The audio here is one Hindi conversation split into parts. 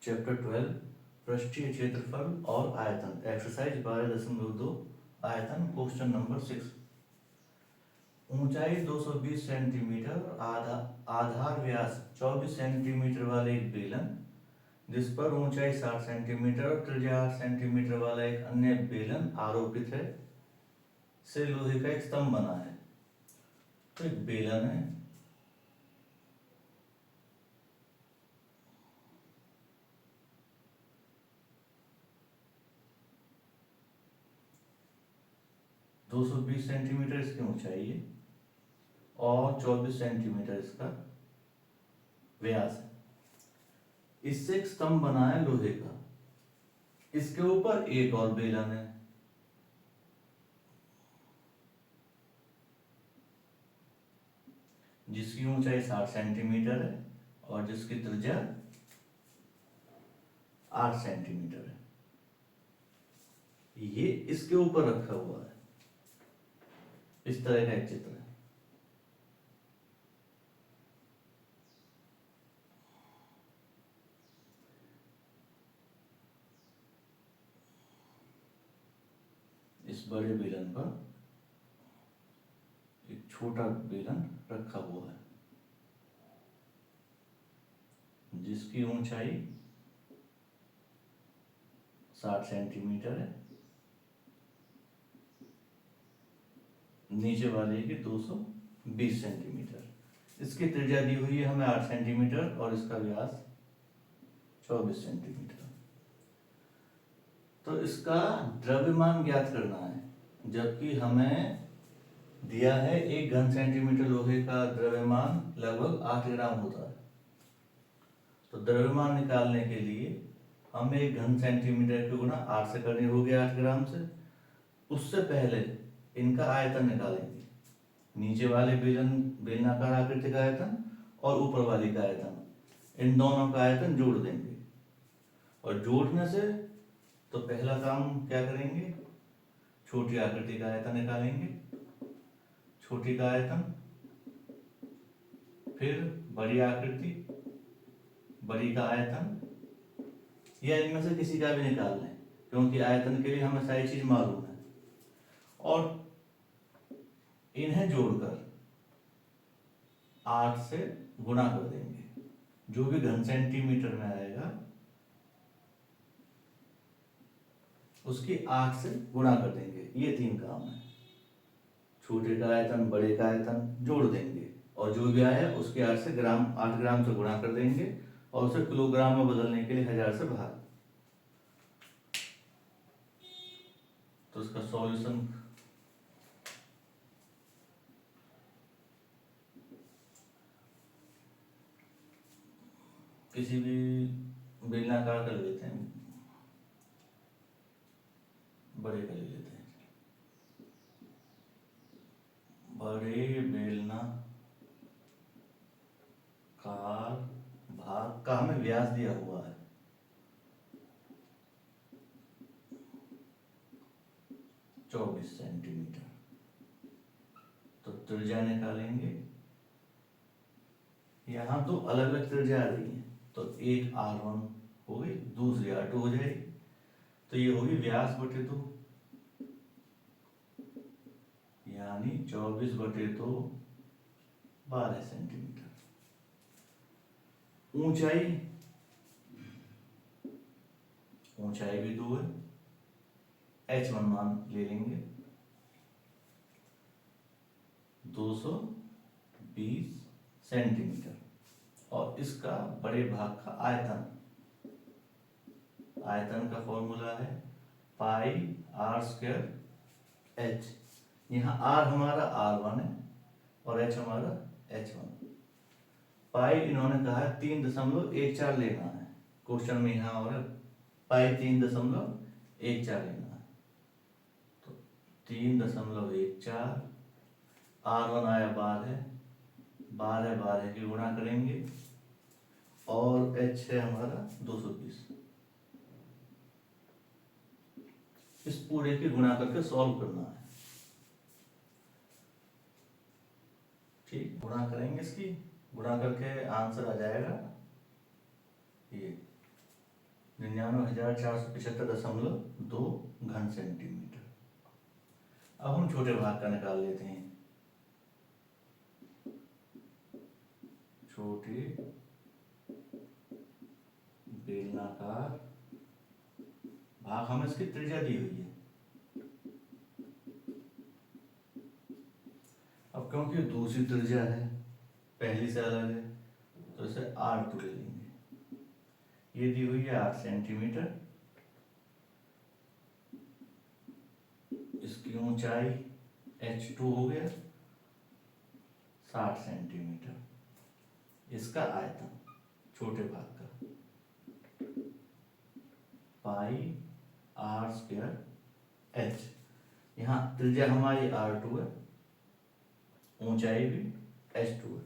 चैप्टर 12 पृष्ठीय क्षेत्रफल और आयतन एक्सरसाइज 12.2 आयतन क्वेश्चन नंबर 6। ऊंचाई 220 सेंटीमीटर आधार व्यास 24 सेंटीमीटर वाले एक बेलन जिस पर ऊंचाई 60 सेंटीमीटर और त्रिज्या 8 सेंटीमीटर वाला एक अन्य बेलन आरोपित है से लोहे का एक स्तंभ बना है। तो एक बेलन है, दो सौ 20 सेंटीमीटर इसकी ऊंचाई है और 24 सेंटीमीटर इसका व्यास है। इससे एक स्तंभ बना है लोहे का। इसके ऊपर एक और बेलन है, जिसकी ऊंचाई 60 सेंटीमीटर है और जिसकी त्रिज्या 8 सेंटीमीटर है। ये इसके ऊपर रखा हुआ है। इस तरह का एक चित्र है। इस बड़े बेलन पर एक छोटा बेलन रखा हुआ है जिसकी ऊंचाई 60 सेंटीमीटर है, नीचे वाले की 220 सेंटीमीटर। इसकी त्रिज्या दी हुई है हमें 8 सेंटीमीटर और इसका व्यास 24 सेंटीमीटर। तो इसका द्रव्यमान ज्ञात करना है, जबकि हमें दिया है 1 घन सेंटीमीटर लोहे का द्रव्यमान लगभग 8 ग्राम होता है। तो द्रव्यमान निकालने के लिए हमें 1 घन सेंटीमीटर की गुणा 8 से करनी होगी 8 ग्राम से। उससे पहले इनका आयतन निकालेंगे, नीचे वाले बेलनाकार आकृति का आयतन और ऊपर वाली का आयतन, इन दोनों का आयतन जोड़ देंगे। और जोड़ने से तो पहला काम क्या करेंगे, छोटी आकृति का आयतन निकालेंगे, छोटी का आयतन, फिर बड़ी आकृति, बड़ी का आयतन, या इनमें से किसी का भी निकाल लें क्योंकि आयतन के लिए हमें सारी चीज मालूम है। और इन्हें जोड़कर 8 से गुणा कर देंगे, जो भी घन सेंटीमीटर में आएगा उसकी 8 से गुणा कर देंगे। ये 3 काम है, छोटे का आयतन, बड़े का आयतन जोड़ देंगे और जो भी आया उसके 8 से 8 ग्राम से गुणा कर देंगे और उसे किलोग्राम में बदलने के लिए 1000 से भाग। तो इसका सॉल्यूशन किसी भी बेलनाकार कर लेते हैं, बड़े का ले लेते हैं। बड़े बेलनाकार भाग का हमें व्यास दिया हुआ है 24 सेंटीमीटर। तो त्रिज्या निकालेंगे, यहाँ तो अलग अलग त्रिज्या आ रही है, तो एक R1 हो गई, दूसरी R2 हो जाएगी। तो ये होगी व्यास बटे 2, यानी 24 बटे 2 12 सेंटीमीटर। ऊंचाई भी 2 है, H1 मान ले लेंगे 220 सेंटीमीटर। और इसका बड़े भाग का आयतन, आयतन का फॉर्मूला है पाई आर स्क्वायर एच। यहाँ आर हमारा R1 है और एच हमारा H1। पाई इन्होंने कहा है 3.14 लेना है, क्वेश्चन में यहाँ और पाई 3.14 लेना है। तो 3.14, R1 आया 12 की गुणा करेंगे और H है हमारा 220। इस पूरे की गुणा करके सॉल्व करना है। ठीक, गुणा करेंगे, इसकी गुणा करके आंसर आ जाएगा ये 99,475.2 घन सेंटीमीटर। अब हम छोटे भाग का निकाल लेते हैं। छोटे बेलनाकार भाग, हमें इसकी त्रिज्या दी हुई है। अब क्योंकि दूसरी त्रिज्या है, पहली से अलग है, तो इसे R2 ले लेंगे। ये दी हुई है 8 सेंटीमीटर। इसकी ऊंचाई H2 हो गया 60 सेंटीमीटर। इसका आयतन छोटे भाग का पाई R² H। यहाँ त्रिज्या हमारी R2 है, ऊंचाई भी H2 है।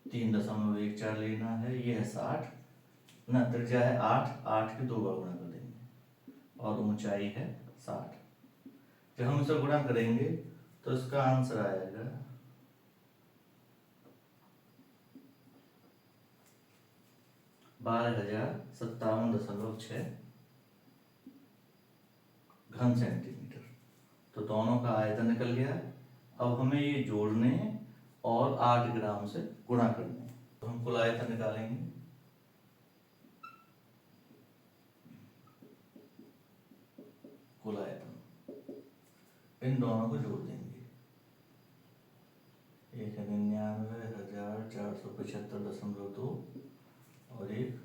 3.14 लेना है, ये है 60 ना, त्रिज्या है 8 के 2 बार गुणा कर देंगे और ऊंचाई है 60। जब हम इसे गुणा करेंगे तो इसका आंसर आएगा 12,057.6 घन सेंटीमीटर। तो दोनों का आयतन निकल गया। अब हमें ये जोड़ने और 8 ग्राम से गुणा करने हैं। तो हम कुल आयतन निकालेंगे। कुल आयतन इन दोनों को जोड़ देंगे। 99,475.2 और एक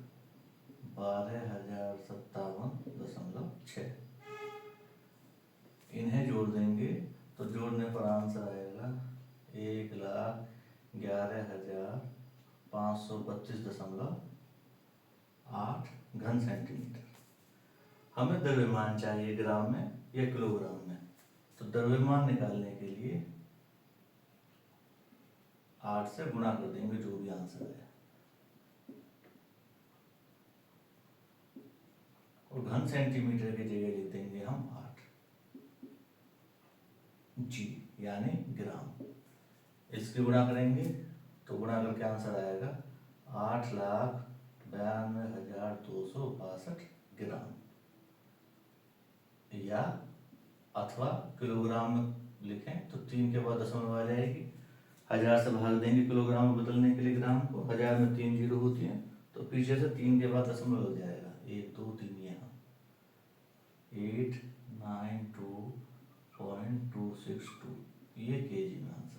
12,057.6। इन्हें जोड़ देंगे तो जोड़ने पर आंसर आएगा 1,11,532.8 घन सेंटीमीटर। हमें द्रव्यमान चाहिए ग्राम में या किलोग्राम में। तो द्रव्यमान निकालने के लिए 8 से गुणा कर देंगे, जो भी आंसर है। और घन सेंटीमीटर की जगह लिख देंगे हम 8 जी, यानी ग्राम। इसकी गुणा करेंगे तो गुणा करके आंसर आएगा 8,92,262 ग्राम, या अथवा किलोग्राम में लिखें तो 3 के बाद दशमलव आ जाएगी। 1000 से भाग देंगे किलोग्राम में बदलने के लिए ग्राम को। 1000 में 3 जीरो होती हैं, तो पीछे से 3 के बाद दशमलव हो जाएगा। 1 2 3 यहाँ 892.262 ये केजी में आंसर।